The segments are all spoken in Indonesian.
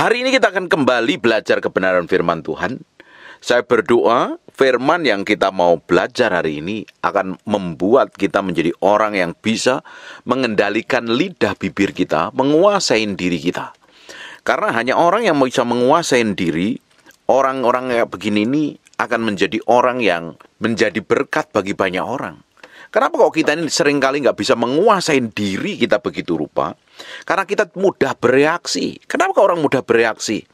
Hari ini kita akan kembali belajar kebenaran firman Tuhan. Saya berdoa firman yang kita mau belajar hari ini akan membuat kita menjadi orang yang bisa mengendalikan lidah bibir kita, menguasai diri kita. Karena hanya orang yang bisa menguasai diri, orang-orang kayak begini ini akan menjadi orang yang menjadi berkat bagi banyak orang. Kenapa kok kita ini seringkali nggak bisa menguasai diri kita begitu rupa? Karena kita mudah bereaksi. Kenapa kok orang mudah bereaksi?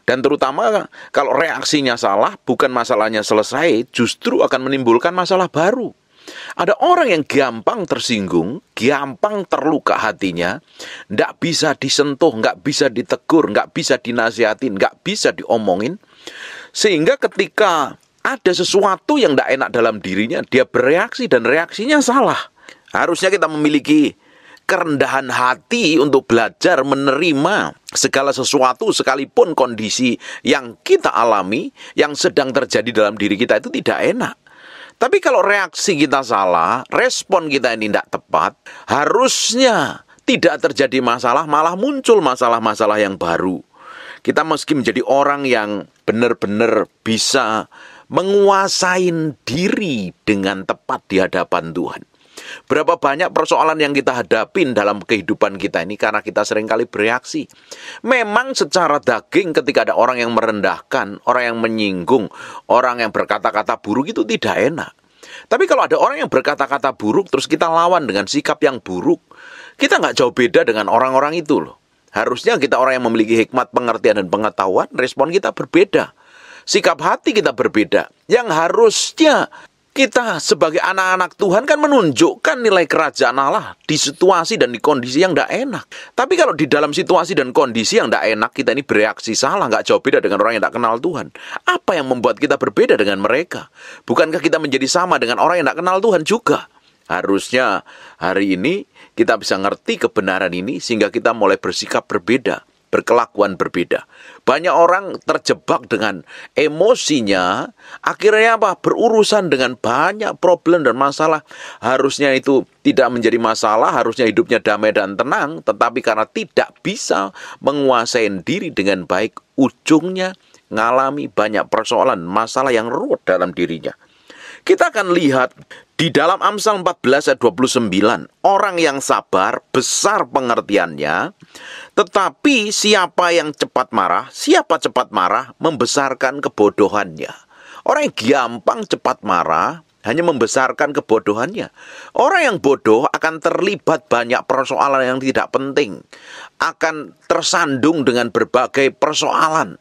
Dan terutama kalau reaksinya salah, bukan masalahnya selesai, justru akan menimbulkan masalah baru. Ada orang yang gampang tersinggung, gampang terluka hatinya, nggak bisa disentuh, nggak bisa ditegur, nggak bisa dinasihatin, nggak bisa diomongin. Sehingga ketika ada sesuatu yang tidak enak dalam dirinya, dia bereaksi dan reaksinya salah. Harusnya kita memiliki kerendahan hati untuk belajar menerima segala sesuatu sekalipun kondisi yang kita alami, yang sedang terjadi dalam diri kita itu tidak enak. Tapi kalau reaksi kita salah, respon kita ini tidak tepat, harusnya tidak terjadi masalah, malah muncul masalah-masalah yang baru. Kita meski menjadi orang yang benar-benar bisa menguasai diri dengan tepat di hadapan Tuhan. Berapa banyak persoalan yang kita hadapin dalam kehidupan kita ini karena kita seringkali bereaksi. Memang secara daging ketika ada orang yang merendahkan, orang yang menyinggung, orang yang berkata-kata buruk itu tidak enak. Tapi kalau ada orang yang berkata-kata buruk terus kita lawan dengan sikap yang buruk, kita nggak jauh beda dengan orang-orang itu loh. Harusnya kita orang yang memiliki hikmat, pengertian, dan pengetahuan, respon kita berbeda. Sikap hati kita berbeda. Yang harusnya kita sebagai anak-anak Tuhan kan menunjukkan nilai kerajaan Allah di situasi dan di kondisi yang tidak enak. Tapi kalau di dalam situasi dan kondisi yang tidak enak, kita ini bereaksi salah, nggak jauh beda dengan orang yang tidak kenal Tuhan. Apa yang membuat kita berbeda dengan mereka? Bukankah kita menjadi sama dengan orang yang tidak kenal Tuhan juga? Harusnya hari ini kita bisa ngerti kebenaran ini sehingga kita mulai bersikap berbeda, berkelakuan berbeda. Banyak orang terjebak dengan emosinya, akhirnya apa? Berurusan dengan banyak problem dan masalah. Harusnya itu tidak menjadi masalah, harusnya hidupnya damai dan tenang, tetapi karena tidak bisa menguasai diri dengan baik, ujungnya ngalami banyak persoalan, masalah yang ruwet dalam dirinya. Kita akan lihat di dalam Amsal 14 ayat 29, orang yang sabar besar pengertiannya, tetapi siapa yang cepat marah membesarkan kebodohannya. Orang yang gampang cepat marah hanya membesarkan kebodohannya. Orang yang bodoh akan terlibat banyak persoalan yang tidak penting, akan tersandung dengan berbagai persoalan.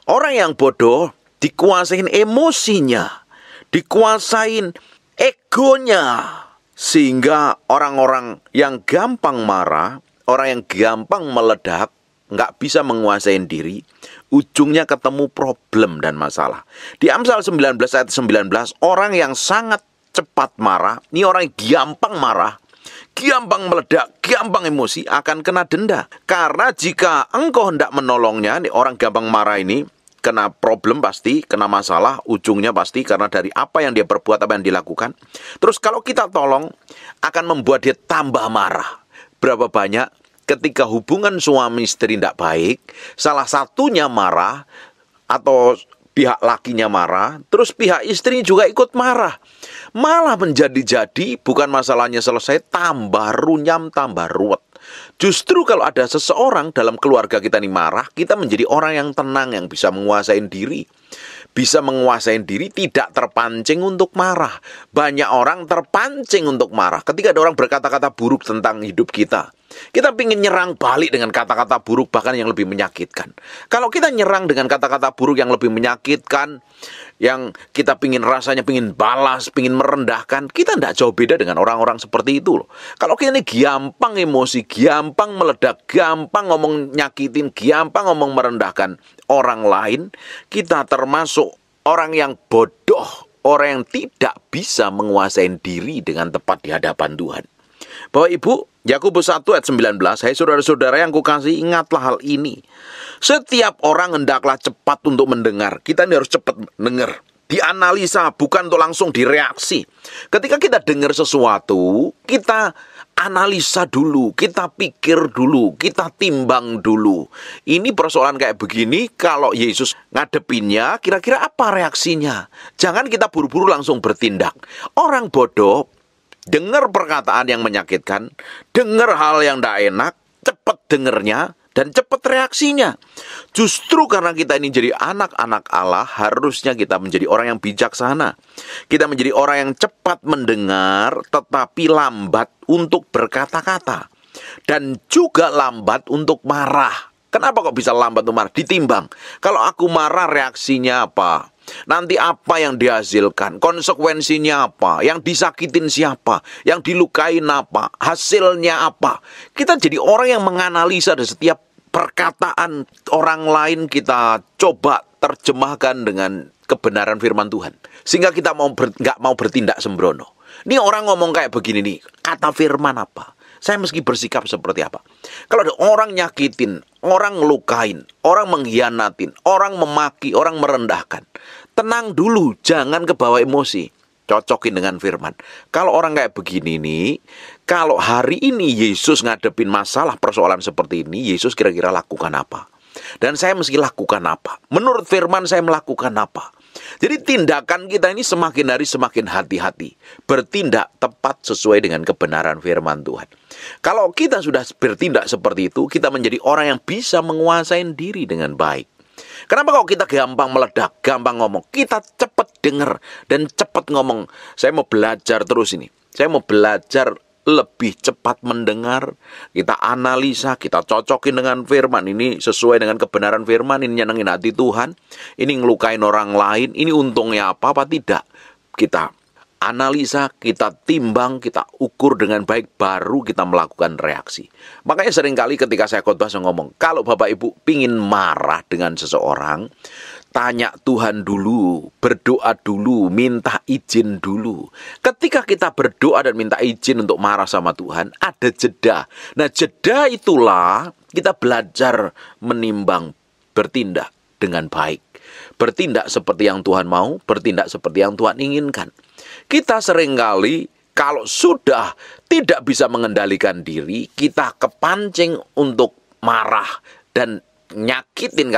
Orang yang bodoh dikuasain emosinya, dikuasain egonya, sehingga orang-orang yang gampang marah, orang yang gampang meledak, nggak bisa menguasai diri, ujungnya ketemu problem dan masalah. Di Amsal 19 ayat 19, orang yang sangat cepat marah, ini orang yang gampang marah, gampang meledak, gampang emosi, akan kena denda. Karena jika engkau hendak menolongnya, nih orang gampang marah ini, kena problem pasti, kena masalah, ujungnya pasti karena dari apa yang dia perbuat, apa yang dilakukan. Terus kalau kita tolong, akan membuat dia tambah marah. Berapa banyak ketika hubungan suami istri tidak baik, salah satunya marah, atau pihak lakinya marah, terus pihak istri juga ikut marah. Malah menjadi-jadi, bukan masalahnya selesai, tambah runyam, tambah ruwet. Justru kalau ada seseorang dalam keluarga kita ini marah, kita menjadi orang yang tenang, yang bisa menguasai diri. Bisa menguasai diri, tidak terpancing untuk marah. Banyak orang terpancing untuk marah. Ketika ada orang berkata-kata buruk tentang hidup kita, kita ingin nyerang balik dengan kata-kata buruk, bahkan yang lebih menyakitkan. Kalau kita nyerang dengan kata-kata buruk yang lebih menyakitkan, yang kita rasanya pingin balas, pingin merendahkan, kita tidak jauh beda dengan orang-orang seperti itu loh. Kalau kita ini gampang emosi, gampang meledak, gampang ngomong nyakitin, gampang ngomong merendahkan orang lain, kita termasuk orang yang bodoh, orang yang tidak bisa menguasai diri dengan tepat di hadapan Tuhan. Bapak Ibu, Yakobus 1 ayat 19, hai saudara-saudara yang kukasihi, ingatlah hal ini. Setiap orang hendaklah cepat untuk mendengar. Kita ini harus cepat mendengar. Dianalisa, bukan untuk langsung direaksi. Ketika kita dengar sesuatu, kita analisa dulu, kita pikir dulu, kita timbang dulu. Ini persoalan kayak begini, kalau Yesus ngadepinnya, kira-kira apa reaksinya? Jangan kita buru-buru langsung bertindak. Orang bodoh, dengar perkataan yang menyakitkan, dengar hal yang tidak enak, cepat dengernya, dan cepat reaksinya. Justru karena kita ini jadi anak-anak Allah, harusnya kita menjadi orang yang bijaksana. Kita menjadi orang yang cepat mendengar, tetapi lambat untuk berkata-kata. Dan juga lambat untuk marah. Kenapa kok bisa lambat untuk marah? Ditimbang. Kalau aku marah, reaksinya apa? Nanti apa yang dihasilkan? Konsekuensinya apa? Yang disakitin siapa? Yang dilukain apa? Hasilnya apa? Kita jadi orang yang menganalisa dari setiap perkataan orang lain, kita coba terjemahkan dengan kebenaran firman Tuhan. Sehingga kita nggak mau bertindak sembrono. Ini orang ngomong kayak begini nih, kata firman apa? Saya mesti bersikap seperti apa? Kalau ada orang nyakitin, orang ngelukain, orang mengkhianatin, orang memaki, orang merendahkan, tenang dulu, jangan kebawa emosi. Cocokin dengan firman. Kalau orang kayak begini nih, kalau hari ini Yesus ngadepin masalah persoalan seperti ini, Yesus kira-kira lakukan apa? Dan saya mesti lakukan apa? Menurut firman saya melakukan apa? Jadi tindakan kita ini semakin hari semakin hati-hati. Bertindak tepat sesuai dengan kebenaran firman Tuhan. Kalau kita sudah bertindak seperti itu, kita menjadi orang yang bisa menguasai diri dengan baik. Kenapa kok kita gampang meledak, gampang ngomong? Kita cepat dengar dan cepat ngomong. Saya mau belajar terus ini. Saya mau belajar lebih cepat mendengar. Kita analisa, kita cocokin dengan firman. Ini sesuai dengan kebenaran firman. Ini nyenengin hati Tuhan. Ini ngelukain orang lain. Ini untungnya apa tidak. Kita analisa, kita timbang, kita ukur dengan baik, baru kita melakukan reaksi. Makanya seringkali ketika saya khotbah saya ngomong, kalau Bapak Ibu pingin marah dengan seseorang, tanya Tuhan dulu, berdoa dulu, minta izin dulu. Ketika kita berdoa dan minta izin untuk marah sama Tuhan, ada jeda. Nah, jeda itulah kita belajar menimbang, bertindak dengan baik. Bertindak seperti yang Tuhan mau, bertindak seperti yang Tuhan inginkan. Kita seringkali kalau sudah tidak bisa mengendalikan diri, kita kepancing untuk marah dan nyakitin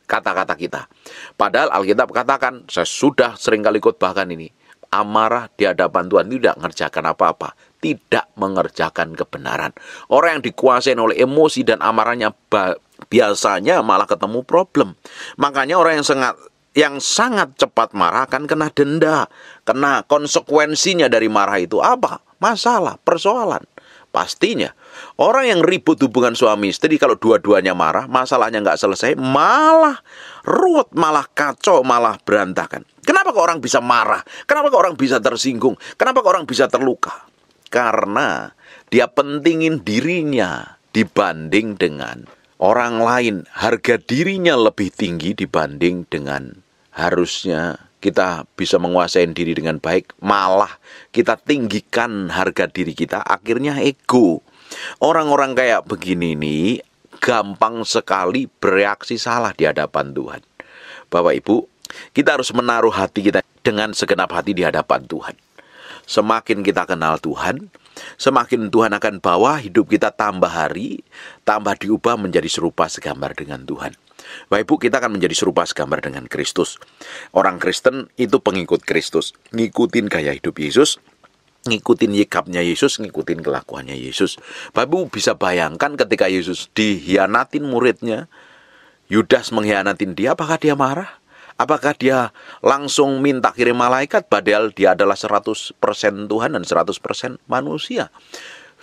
kata-kata kita. Padahal Alkitab katakan, saya sudah seringkali khotbahkan ini, amarah di hadapan Tuhan tidak mengerjakan apa-apa, tidak mengerjakan kebenaran. Orang yang dikuasai oleh emosi dan amarahnya biasanya malah ketemu problem. Makanya orang yang sangat cepat marah akan kena denda. Kena konsekuensinya dari marah itu apa? Masalah, persoalan. Pastinya. Orang yang ribut hubungan suami istri, kalau dua-duanya marah, masalahnya nggak selesai, malah ruwet, malah kacau, malah berantakan. Kenapa kok orang bisa marah? Kenapa kok orang bisa tersinggung? Kenapa kok orang bisa terluka? Karena dia pentingin dirinya dibanding dengan orang lain. Harga dirinya lebih tinggi dibanding dengan harusnya kita bisa menguasai diri dengan baik, malah kita tinggikan harga diri kita, akhirnya ego. Orang-orang kayak begini nih gampang sekali bereaksi salah di hadapan Tuhan. Bapak Ibu, kita harus menaruh hati kita dengan segenap hati di hadapan Tuhan. Semakin kita kenal Tuhan, semakin Tuhan akan bawa hidup kita tambah hari, tambah diubah menjadi serupa segambar dengan Tuhan. Bapak Ibu, kita akan menjadi serupa segambar dengan Kristus. Orang Kristen itu pengikut Kristus, ngikutin gaya hidup Yesus, ngikutin sikapnya Yesus, ngikutin kelakuannya Yesus. Bapak Ibu bisa bayangkan ketika Yesus dihianatin muridnya, Yudas mengkhianatin dia, apakah dia marah? Apakah dia langsung minta kirim malaikat, padahal dia adalah 100% Tuhan dan 100% manusia?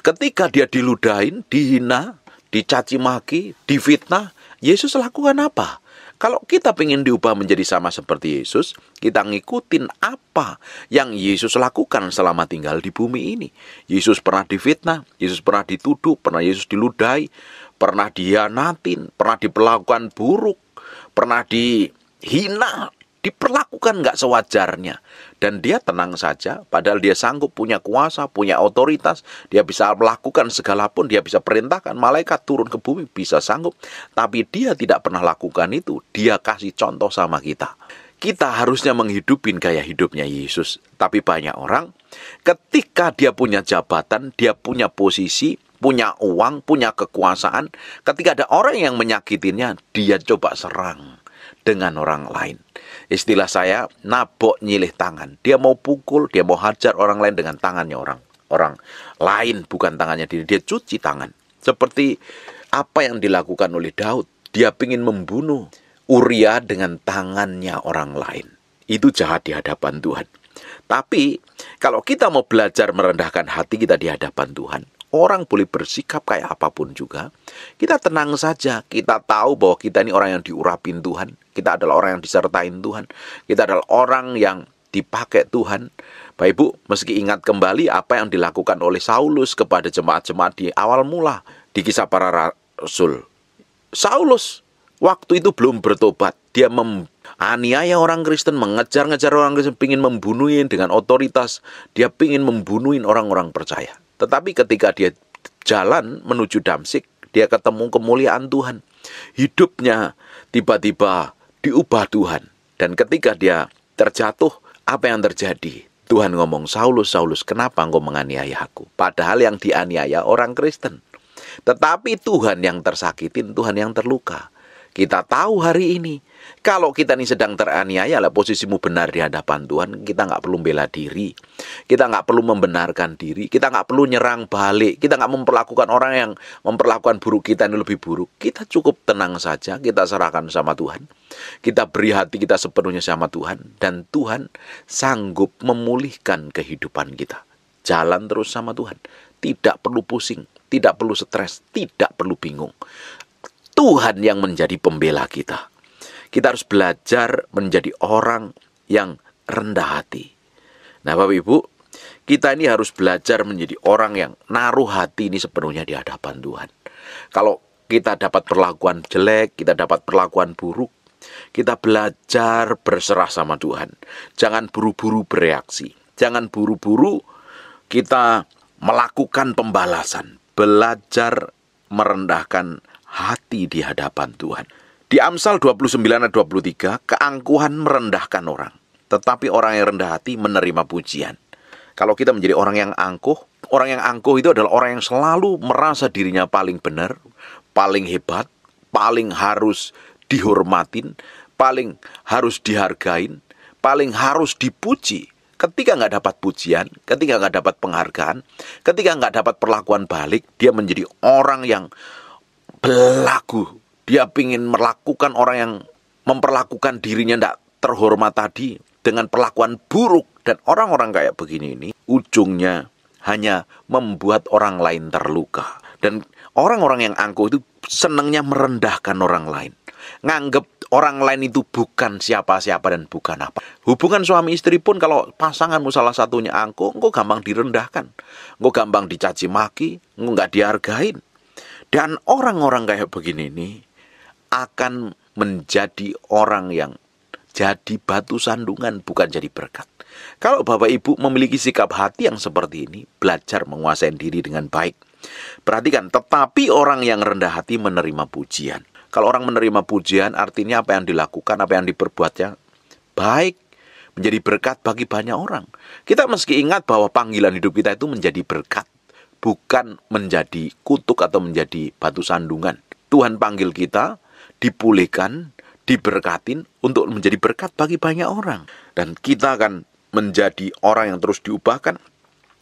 Ketika dia diludahin, dihina, dicaci maki, difitnah, Yesus lakukan apa? Kalau kita ingin diubah menjadi sama seperti Yesus, kita ngikutin apa yang Yesus lakukan selama tinggal di bumi ini. Yesus pernah difitnah, Yesus pernah dituduh, pernah Yesus diludahi, pernah dihianatin, pernah diperlakukan buruk, pernah dihina, diperlakukan nggak sewajarnya. Dan dia tenang saja, padahal dia sanggup, punya kuasa, punya otoritas. Dia bisa melakukan segala pun, dia bisa perintahkan malaikat turun ke bumi, bisa sanggup. Tapi dia tidak pernah lakukan itu, dia kasih contoh sama kita. kita harusnya menghidupin gaya hidupnya Yesus. Tapi banyak orang ketika dia punya jabatan, dia punya posisi, punya uang, punya kekuasaan, ketika ada orang yang menyakitinya, dia coba serang dengan orang lain. Istilah saya, nabok nyilih tangan. Dia mau pukul, dia mau hajar orang lain dengan tangannya orang lain, bukan tangannya diri. Dia cuci tangan. Seperti apa yang dilakukan oleh Daud. Dia ingin membunuh Uria dengan tangannya orang lain. Itu jahat di hadapan Tuhan. Tapi kalau kita mau belajar merendahkan hati kita di hadapan Tuhan, orang boleh bersikap kayak apapun juga, kita tenang saja. Kita tahu bahwa kita ini orang yang diurapin Tuhan. Kita adalah orang yang disertain Tuhan. Kita adalah orang yang dipakai Tuhan. Bapak Ibu, meski ingat kembali apa yang dilakukan oleh Saulus kepada jemaat-jemaat di awal mula di Kisah Para Rasul. Saulus waktu itu belum bertobat. Dia menganiaya orang Kristen, mengejar-ngejar orang Kristen, ingin membunuhin dengan otoritas. Dia ingin membunuhin orang-orang percaya. Tetapi ketika dia jalan menuju Damsyik, dia ketemu kemuliaan Tuhan. Hidupnya tiba-tiba diubah Tuhan. Dan ketika dia terjatuh, apa yang terjadi? Tuhan ngomong, Saulus, Saulus, kenapa engkau menganiaya aku? Padahal yang dianiaya orang Kristen. Tetapi Tuhan yang tersakitin, Tuhan yang terluka. Kita tahu hari ini, kalau kita ini sedang teraniaya, lah posisimu benar di hadapan Tuhan, kita nggak perlu bela diri, kita nggak perlu membenarkan diri, kita nggak perlu nyerang balik, kita nggak memperlakukan orang yang memperlakukan buruk kita ini lebih buruk. Kita cukup tenang saja, kita serahkan sama Tuhan, kita beri hati kita sepenuhnya sama Tuhan, dan Tuhan sanggup memulihkan kehidupan kita. Jalan terus sama Tuhan, tidak perlu pusing, tidak perlu stres, tidak perlu bingung. Tuhan yang menjadi pembela kita. Kita harus belajar menjadi orang yang rendah hati. Nah Bapak Ibu, kita ini harus belajar menjadi orang yang naruh hati ini sepenuhnya di hadapan Tuhan. Kalau kita dapat perlakuan jelek, kita dapat perlakuan buruk, kita belajar berserah sama Tuhan. Jangan buru-buru bereaksi. Jangan buru-buru kita melakukan pembalasan. Belajar merendahkan hati di hadapan Tuhan. Di Amsal 29 ayat 23, keangkuhan merendahkan orang, tetapi orang yang rendah hati menerima pujian. Kalau kita menjadi orang yang angkuh itu adalah orang yang selalu merasa dirinya paling benar, paling hebat, paling harus dihormatin, paling harus dihargain, paling harus dipuji. Ketika nggak dapat pujian, ketika nggak dapat penghargaan, ketika nggak dapat perlakuan balik, dia menjadi orang yang belagu. Dia ingin melakukan orang yang memperlakukan dirinya tidak terhormat tadi dengan perlakuan buruk. Dan orang-orang kayak begini ini ujungnya hanya membuat orang lain terluka. Dan orang-orang yang angkuh itu senangnya merendahkan orang lain, nganggep orang lain itu bukan siapa-siapa dan bukan apa. Hubungan suami istri pun kalau pasanganmu salah satunya angkuh, engkau gampang direndahkan, engkau gampang dicaci maki, engkau nggak dihargain. Dan orang-orang kayak begini ini akan menjadi orang yang jadi batu sandungan, bukan jadi berkat. Kalau Bapak Ibu memiliki sikap hati yang seperti ini, belajar menguasai diri dengan baik. Perhatikan, tetapi orang yang rendah hati menerima pujian. Kalau orang menerima pujian, artinya apa yang dilakukan, apa yang diperbuatnya baik, menjadi berkat bagi banyak orang. Kita mesti ingat bahwa panggilan hidup kita itu menjadi berkat, bukan menjadi kutuk atau menjadi batu sandungan. Tuhan panggil kita, dipulihkan, diberkatin untuk menjadi berkat bagi banyak orang. Dan kita akan menjadi orang yang terus diubahkan,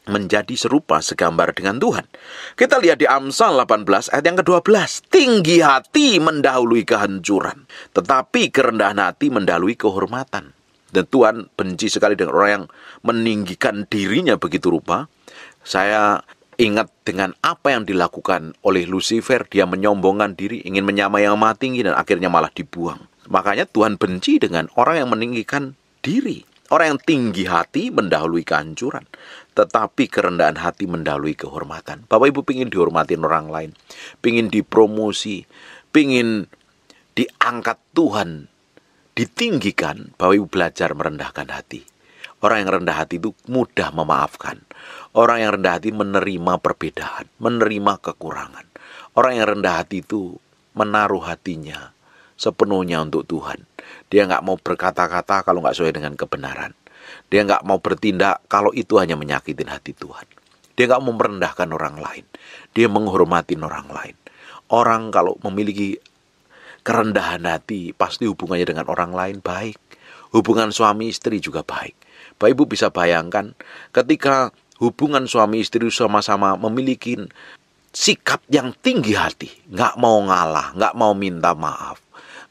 menjadi serupa segambar dengan Tuhan. Kita lihat di Amsal 18 ayat yang ke-12. Tinggi hati mendahului kehancuran, tetapi kerendahan hati mendahului kehormatan. Dan Tuhan benci sekali dengan orang yang meninggikan dirinya begitu rupa. Saya ingat dengan apa yang dilakukan oleh Lucifer. Dia menyombongkan diri, ingin menyamai yang maha tinggi, dan akhirnya malah dibuang. Makanya Tuhan benci dengan orang yang meninggikan diri. Orang yang tinggi hati mendahului kehancuran, tetapi kerendahan hati mendahului kehormatan. Bapak Ibu pingin dihormatin orang lain, pingin dipromosi, pingin diangkat Tuhan, ditinggikan. Bapak Ibu belajar merendahkan hati. Orang yang rendah hati itu mudah memaafkan. Orang yang rendah hati menerima perbedaan, menerima kekurangan. Orang yang rendah hati itu menaruh hatinya sepenuhnya untuk Tuhan. Dia nggak mau berkata-kata kalau nggak sesuai dengan kebenaran. Dia nggak mau bertindak kalau itu hanya menyakitin hati Tuhan. Dia nggak mau merendahkan orang lain. Dia menghormati orang lain. Orang kalau memiliki kerendahan hati, pasti hubungannya dengan orang lain baik. Hubungan suami istri juga baik. Bapak Ibu bisa bayangkan ketika hubungan suami istri sama-sama memiliki sikap yang tinggi hati, nggak mau ngalah, nggak mau minta maaf,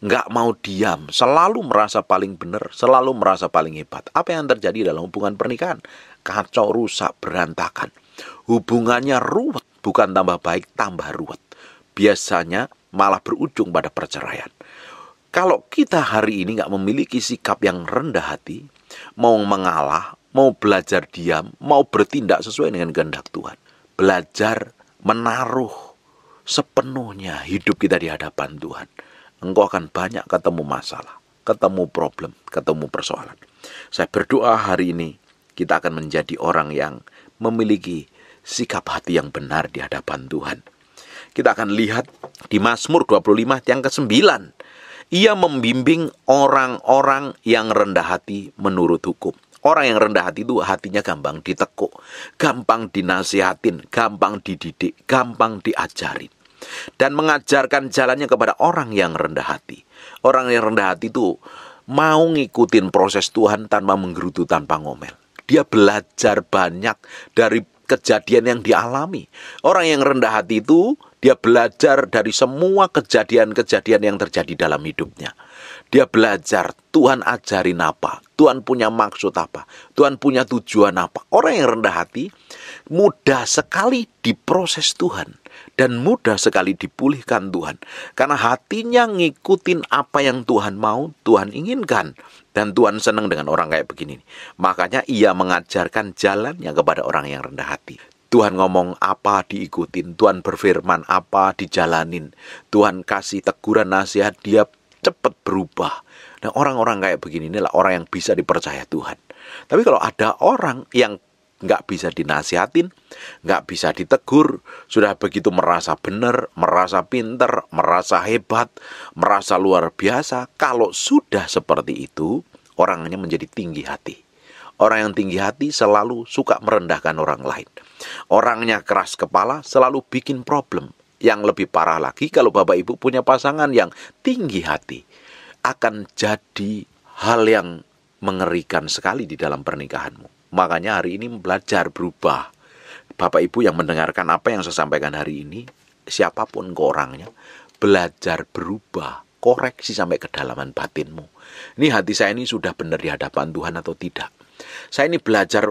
nggak mau diam, selalu merasa paling benar, selalu merasa paling hebat. Apa yang terjadi dalam hubungan pernikahan? Kacau, rusak, berantakan. Hubungannya ruwet, bukan tambah baik, tambah ruwet. Biasanya malah berujung pada perceraian. Kalau kita hari ini nggak memiliki sikap yang rendah hati, mau mengalah, mau belajar diam, mau bertindak sesuai dengan kehendak Tuhan, belajar menaruh sepenuhnya hidup kita di hadapan Tuhan, engkau akan banyak ketemu masalah, ketemu problem, ketemu persoalan. Saya berdoa hari ini kita akan menjadi orang yang memiliki sikap hati yang benar di hadapan Tuhan. Kita akan lihat di Mazmur 25 yang ke-9. Ia membimbing orang-orang yang rendah hati menurut hukum. Orang yang rendah hati itu hatinya gampang ditekuk, gampang dinasihatin, gampang dididik, gampang diajarin. Dan mengajarkan jalannya kepada orang yang rendah hati. Orang yang rendah hati itu mau ngikutin proses Tuhan tanpa menggerutu, tanpa ngomel. Dia belajar banyak dari kejadian yang dialami. Orang yang rendah hati itu dia belajar dari semua kejadian-kejadian yang terjadi dalam hidupnya. Dia belajar, Tuhan ajarin apa, Tuhan punya maksud apa, Tuhan punya tujuan apa. Orang yang rendah hati mudah sekali diproses Tuhan dan mudah sekali dipulihkan Tuhan. Karena hatinya ngikutin apa yang Tuhan mau, Tuhan inginkan. Dan Tuhan senang dengan orang kayak begini. Makanya ia mengajarkan jalannya kepada orang yang rendah hati. Tuhan ngomong apa diikutin, Tuhan berfirman apa dijalanin, Tuhan kasih teguran nasihat, dia cepat berubah. Nah, orang-orang kayak begini inilah orang yang bisa dipercaya Tuhan. Tapi kalau ada orang yang nggak bisa dinasihatin, nggak bisa ditegur, sudah begitu merasa benar, merasa pinter, merasa hebat, merasa luar biasa, kalau sudah seperti itu, orangnya menjadi tinggi hati. Orang yang tinggi hati selalu suka merendahkan orang lain. Orangnya keras kepala selalu bikin problem. Yang lebih parah lagi kalau Bapak Ibu punya pasangan yang tinggi hati, akan jadi hal yang mengerikan sekali di dalam pernikahanmu. Makanya hari ini belajar berubah. Bapak Ibu yang mendengarkan apa yang saya sampaikan hari ini, siapapun ke orangnya, belajar berubah, koreksi sampai kedalaman batinmu. Ini hati saya ini sudah benar di hadapan Tuhan atau tidak? Saya ini belajar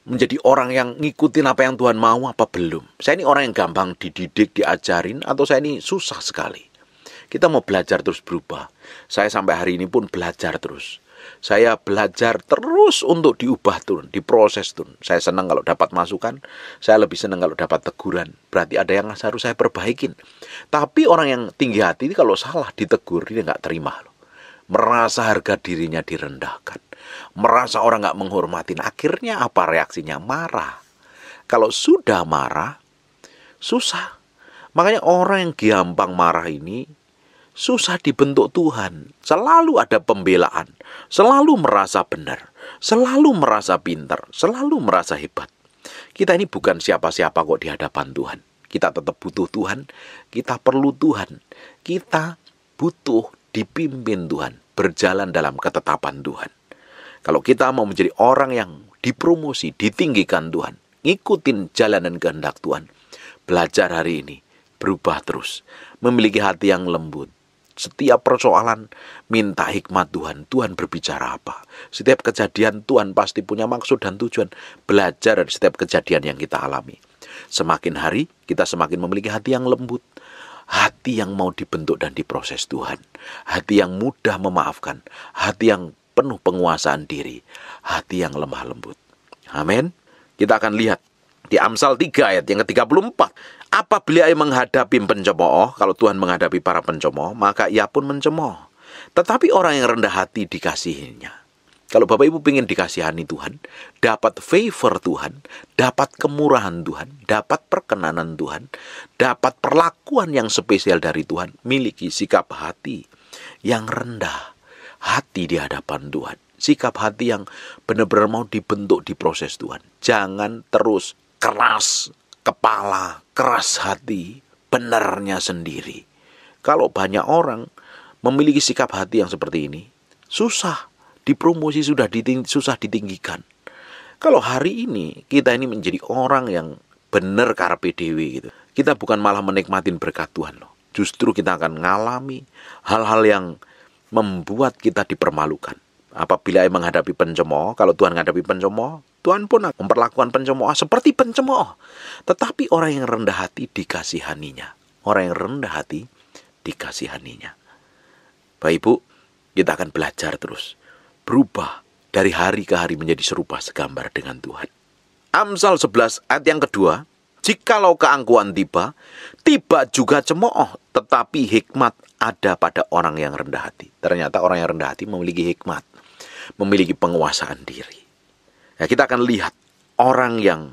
menjadi orang yang ngikutin apa yang Tuhan mau apa belum? Saya ini orang yang gampang dididik, diajarin, atau saya ini susah sekali? Kita mau belajar terus berubah. Saya sampai hari ini pun belajar terus. Saya belajar terus untuk diubah turun, diproses turun. Saya senang kalau dapat masukan, saya lebih senang kalau dapat teguran. Berarti ada yang harus saya perbaikin. Tapi orang yang tinggi hati ini kalau salah ditegur, dia nggak terima loh. Merasa harga dirinya direndahkan, merasa orang nggak menghormatin. Akhirnya apa reaksinya? Marah. Kalau sudah marah, susah. Makanya orang yang gampang marah ini susah dibentuk Tuhan. Selalu ada pembelaan, selalu merasa benar, selalu merasa pintar, selalu merasa hebat. Kita ini bukan siapa-siapa kok di hadapan Tuhan. Kita tetap butuh Tuhan, kita perlu Tuhan, kita butuh dipimpin Tuhan, berjalan dalam ketetapan Tuhan. Kalau kita mau menjadi orang yang dipromosi, ditinggikan Tuhan, ngikutin jalan dan kehendak Tuhan, belajar hari ini, berubah terus, memiliki hati yang lembut. Setiap persoalan minta hikmat Tuhan, Tuhan berbicara apa. Setiap kejadian Tuhan pasti punya maksud dan tujuan. Belajar dari setiap kejadian yang kita alami. Semakin hari kita semakin memiliki hati yang lembut, hati yang mau dibentuk dan diproses Tuhan, hati yang mudah memaafkan, hati yang penuh penguasaan diri, hati yang lemah lembut. Amin. Kita akan lihat di Amsal 3 ayat yang ke-34. Apabila ia menghadapi pencemooh, kalau Tuhan menghadapi para pencemooh, maka ia pun mencemooh. Tetapi orang yang rendah hati dikasihinya. Kalau Bapak Ibu ingin dikasihani Tuhan, dapat favor Tuhan, dapat kemurahan Tuhan, dapat perkenanan Tuhan, dapat perlakuan yang spesial dari Tuhan, miliki sikap hati yang rendah hati di hadapan Tuhan. Sikap hati yang benar-benar mau dibentuk, diproses Tuhan. Jangan terus keras kepala, keras hati, benarnya sendiri. Kalau banyak orang memiliki sikap hati yang seperti ini, susah dipromosi, susah ditinggikan. Kalau hari ini kita ini menjadi orang yang benar karepe dhewe gitu, kita bukan malah menikmatin berkat Tuhan loh. Justru kita akan mengalami hal-hal yang membuat kita dipermalukan. Apabila menghadapi pencemooh, kalau Tuhan menghadapi pencemooh, Tuhan pun akan memperlakukan pencemooh seperti pencemooh. Tetapi orang yang rendah hati dikasihaninya. Orang yang rendah hati dikasihaninya. Bapak Ibu, kita akan belajar terus. Berubah dari hari ke hari menjadi serupa segambar dengan Tuhan. Amsal 11 ayat yang kedua. Jikalau keangkuhan tiba, tiba juga cemooh, tetapi hikmat ada pada orang yang rendah hati. Ternyata orang yang rendah hati memiliki hikmat, memiliki penguasaan diri. Ya, kita akan lihat orang yang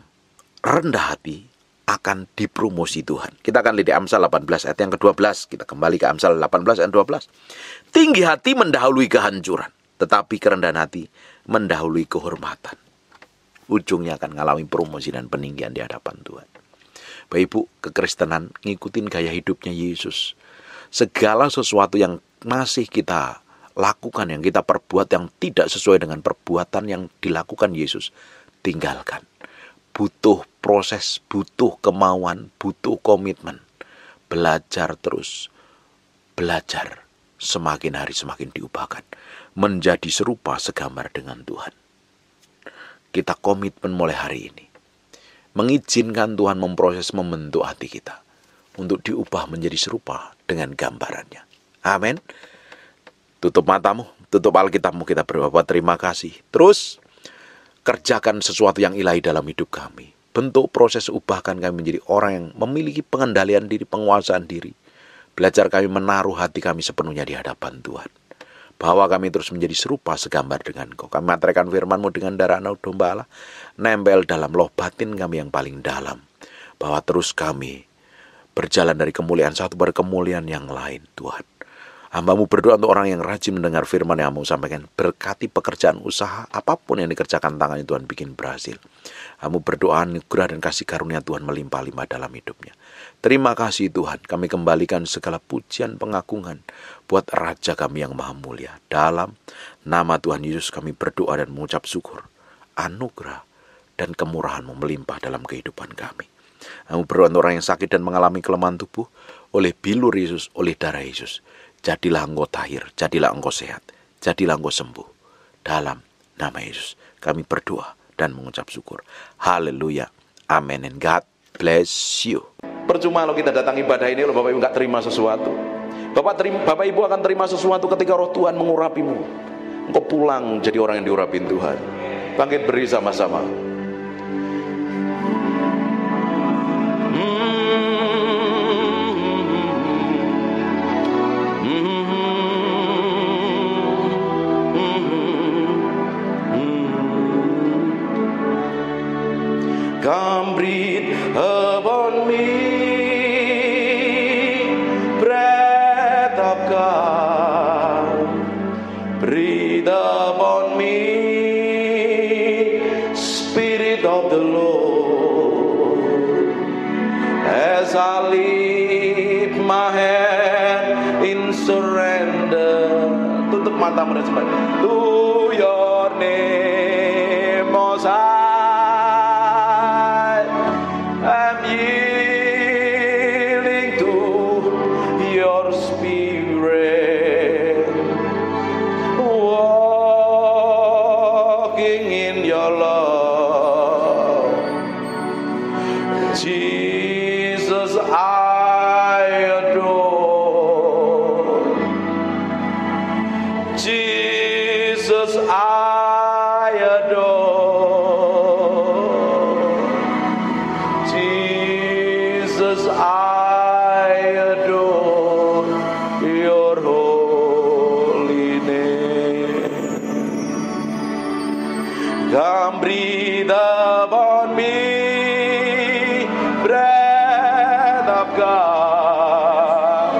rendah hati akan dipromosi Tuhan. Kita akan lihat di Amsal 18 ayat yang ke-12. Kita kembali ke Amsal 18 ayat 12. Tinggi hati mendahului kehancuran, tetapi kerendahan hati mendahului kehormatan. Ujungnya akan mengalami promosi dan peninggian di hadapan Tuhan. Bapak Ibu, kekristenan ngikutin gaya hidupnya Yesus. Segala sesuatu yang masih kita lakukan, yang kita perbuat yang tidak sesuai dengan perbuatan yang dilakukan Yesus, tinggalkan. Butuh proses, butuh kemauan, butuh komitmen. Belajar terus, belajar. Semakin hari semakin diubahkan. Menjadi serupa segambar dengan Tuhan. Kita komitmen mulai hari ini. Mengizinkan Tuhan memproses, membentuk hati kita untuk diubah menjadi serupa dengan gambarannya. Amin. Tutup matamu, tutup Alkitabmu, kita berdoa. Terima kasih. Terus kerjakan sesuatu yang ilahi dalam hidup kami. Bentuk proses, ubahkan kami menjadi orang yang memiliki pengendalian diri, penguasaan diri. Belajar kami menaruh hati kami sepenuhnya di hadapan Tuhan. Bahwa kami terus menjadi serupa segambar dengan Engkau. Kami materaikan firman-Mu dengan darah anak domba Allah, nempel dalam loh batin kami yang paling dalam. Bahwa terus kami berjalan dari kemuliaan satu pada kemuliaan yang lain, Tuhan. Hamba-Mu berdoa untuk orang yang rajin mendengar firman yang Mu sampaikan. Berkati pekerjaan usaha, apapun yang dikerjakan tangannya Tuhan bikin berhasil. Hamba berdoa anugerah dan kasih karunia Tuhan melimpah-limpah dalam hidupnya. Terima kasih Tuhan, kami kembalikan segala pujian pengagungan buat Raja kami yang maha mulia. Dalam nama Tuhan Yesus kami berdoa dan mengucap syukur. Anugerah dan kemurahan-Mu melimpah dalam kehidupan kami. Kami berdoa untuk orang yang sakit dan mengalami kelemahan tubuh, oleh bilur Yesus, oleh darah Yesus. Jadilah engkau tahir, jadilah engkau sehat, jadilah engkau sembuh. Dalam nama Yesus kami berdoa dan mengucap syukur. Haleluya. Amin. And God bless you. Percuma kalau kita datang ibadah ini, kalau Bapak Ibu nggak terima sesuatu. Bapak Ibu akan terima sesuatu ketika roh Tuhan mengurapimu. Engkau pulang jadi orang yang diurapin Tuhan. Bangkit beri sama-sama. Come breathe upon me, breath of God. Breathe upon me, Spirit of the Lord. As I lift my hand in surrender. Tutup matamu dan sembah. To your name, Most High. I'm yielding to your spirit, walking in your love. Jesus, I adore. Jesus, I adore. Jesus, I adore your holy name. Come breathe upon me, breath of God.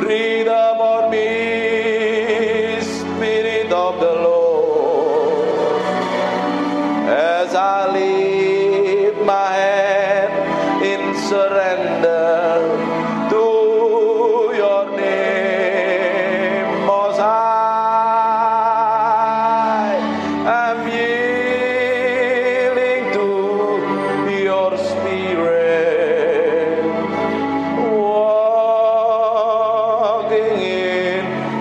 Breathe upon me,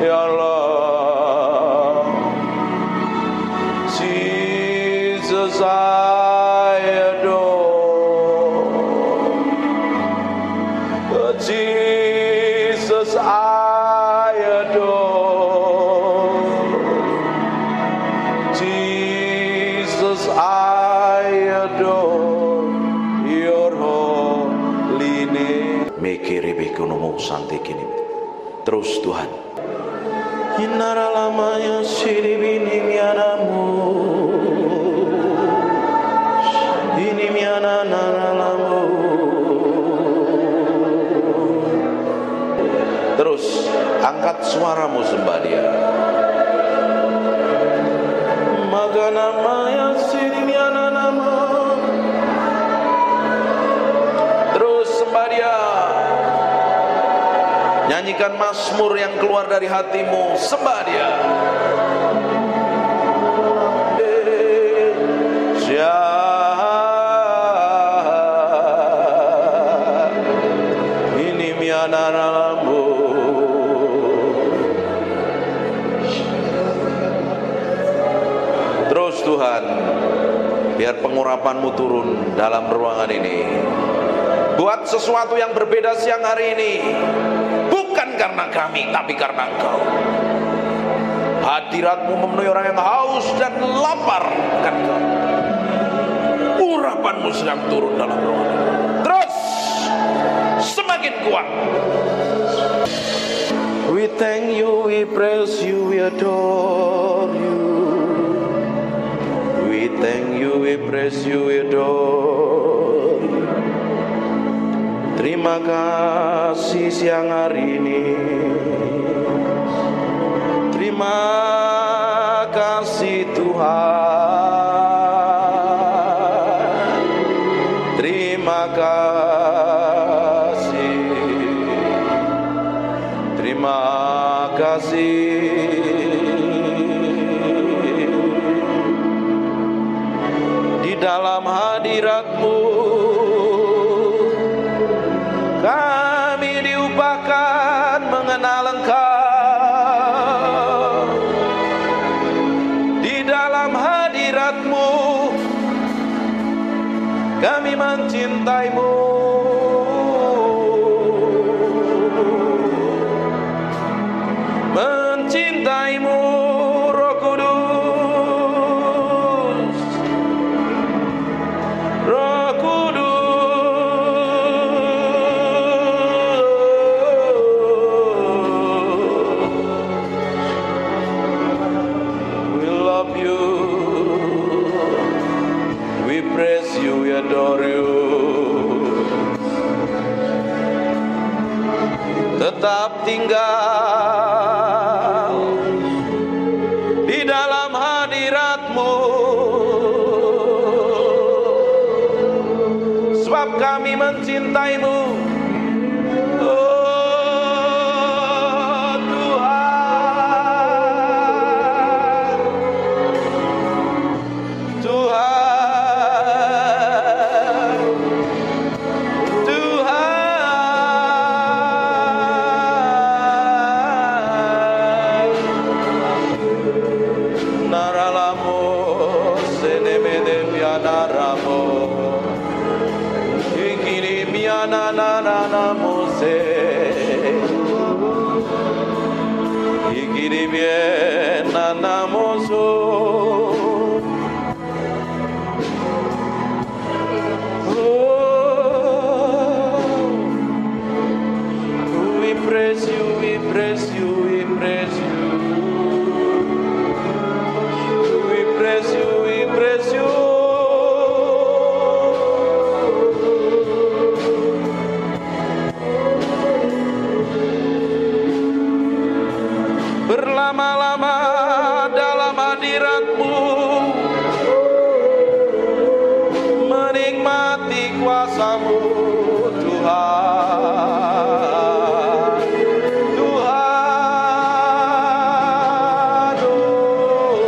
Ya Allah, Jesus I adore, Jesus I adore, Jesus I adore your holy name. Mekirebekonomo santekini. Terus Tuhan. Inaralamaya siribini mianamu, ini miana naralamu. Terus angkat suaramu sembah Dia. Maka namanya sirimiana nama. Terus sembah Dia. Nyanyikan mazmur yang keluar dari hatimu, sembah Dia. Ini mianaramu. Terus Tuhan, biar pengurapan-Mu turun dalam ruangan ini. Buat sesuatu yang berbeda siang hari ini. Bukan karena kami, tapi karena Engkau. Hadirat-Mu memenuhi orang yang haus dan lapar kan Engkau. Urapan-Mu sedang turun dalam ruangan ini. Terus semakin kuat. We thank you, we praise you, we adore you. We thank you, we praise you, we adore you. Terima kasih siang hari ini. Terima kasih Tuhan. Terima kasih. Terima kasih. Di dalam hadirat-Mu kami diupahkan mengenal Engkau. Di dalam hadirat-Mu kami mencintai-Mu. Mencintai-Mu, Roh Kudus. Roh Kudus. Adore you. Tetap tinggal di dalam hadirat-Mu, sebab kami mencintai-Mu. Oh Tuhan, Tuhan. We praise you, we praise you, we praise you. We praise you, we praise you. Berlama-lama dalam hadirat-Mu, menikmati kuasa-Mu, Tuhan. Tuhan, oh,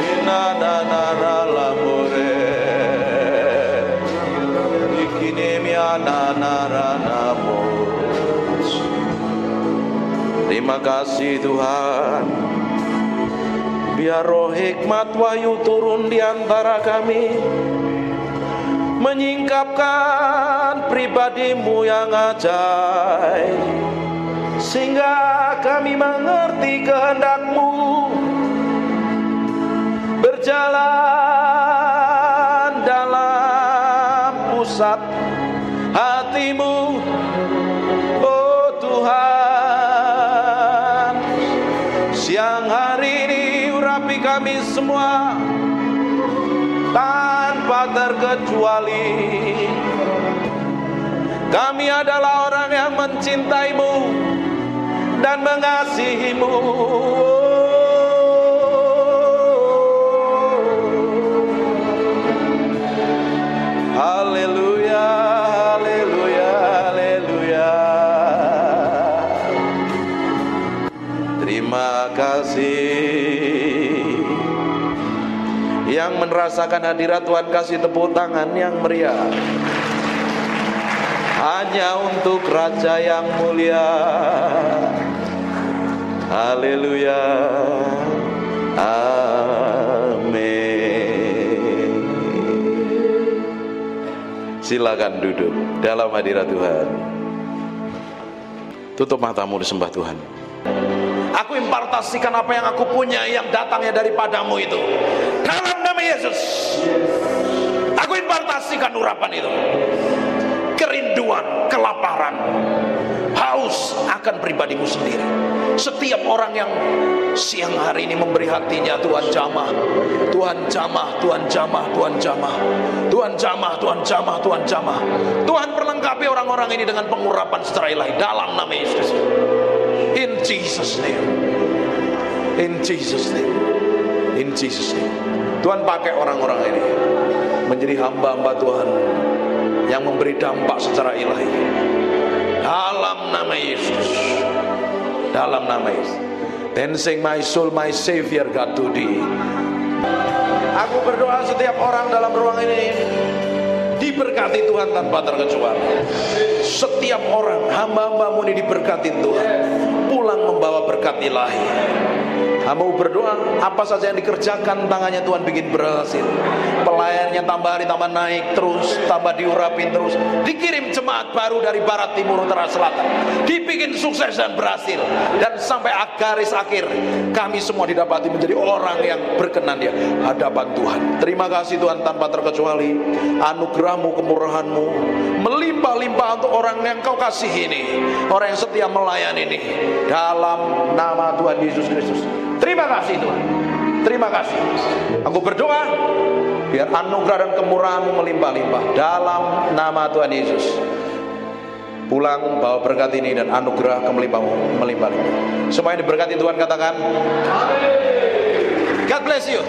inananaramore, ikinemiananaranamo. Terima kasih Tuhan. Biar roh hikmat wahyu turun di antara kami, menyingkapkan pribadimu yang ajaib, sehingga kami mengerti kehendak-Mu, berjalan dalam pusat hati-Mu, oh Tuhan. Siang hari ini urapi kami semua tanpa terkecuali. Kami adalah orang yang mencintai-Mu dan mengasihi-Mu. Haleluya, haleluya, haleluya. Terima kasih. Yang merasakan hadirat Tuhan kasih tepuk tangan yang meriah. Hanya untuk Raja yang mulia. Haleluya. Amin. Silakan duduk dalam hadirat Tuhan. Tutup matamu, disembah Tuhan. Aku impartasikan apa yang aku punya yang datangnya daripadamu itu. Dalam nama Yesus. Aku impartasikan urapan itu. Kerinduan, kelaparan, haus akan pribadimu sendiri. Setiap orang yang siang hari ini memberi hatinya, Tuhan jamah, Tuhan jamah, Tuhan jamah, Tuhan jamah, Tuhan jamah, Tuhan jamah, Tuhan jamah. Tuhan perlengkapi orang-orang ini dengan pengurapan secara ilahi dalam nama Yesus. In Jesus name. In Jesus name. In Jesus name. Tuhan pakai orang-orang ini menjadi hamba-hamba Tuhan yang memberi dampak secara ilahi dalam nama Yesus. Dalam nama Yesus. Then sing my soul, my Savior God to thee. Aku berdoa setiap orang dalam ruang ini diberkati Tuhan tanpa terkecuali. Setiap orang hamba-hambamu ini diberkati Tuhan, pulang membawa berkat ilahi. Hamba berdoa apa saja yang dikerjakan tangannya Tuhan bikin berhasil. Pelayannya tambah hari tambah naik terus, tambah diurapin terus. Dikirim jemaat baru dari barat, timur, utara, selatan. Dibikin sukses dan berhasil. Dan sampai garis akhir kami semua didapati menjadi orang yang berkenan di hadapan Tuhan. Terima kasih Tuhan tanpa terkecuali. Anugerah-Mu, kemurahan-Mu melimpah-limpah untuk orang yang Kau kasih ini, orang yang setia melayani ini, dalam nama Tuhan Yesus Kristus. Terima kasih Tuhan. Terima kasih. Aku berdoa biar anugerah dan kemurahan-Mu melimpah-limpah dalam nama Tuhan Yesus. Pulang bawa berkat ini dan anugerah kemelimpah-Mu melimpah-limpah. Semua yang diberkati Tuhan katakan amin. God bless you.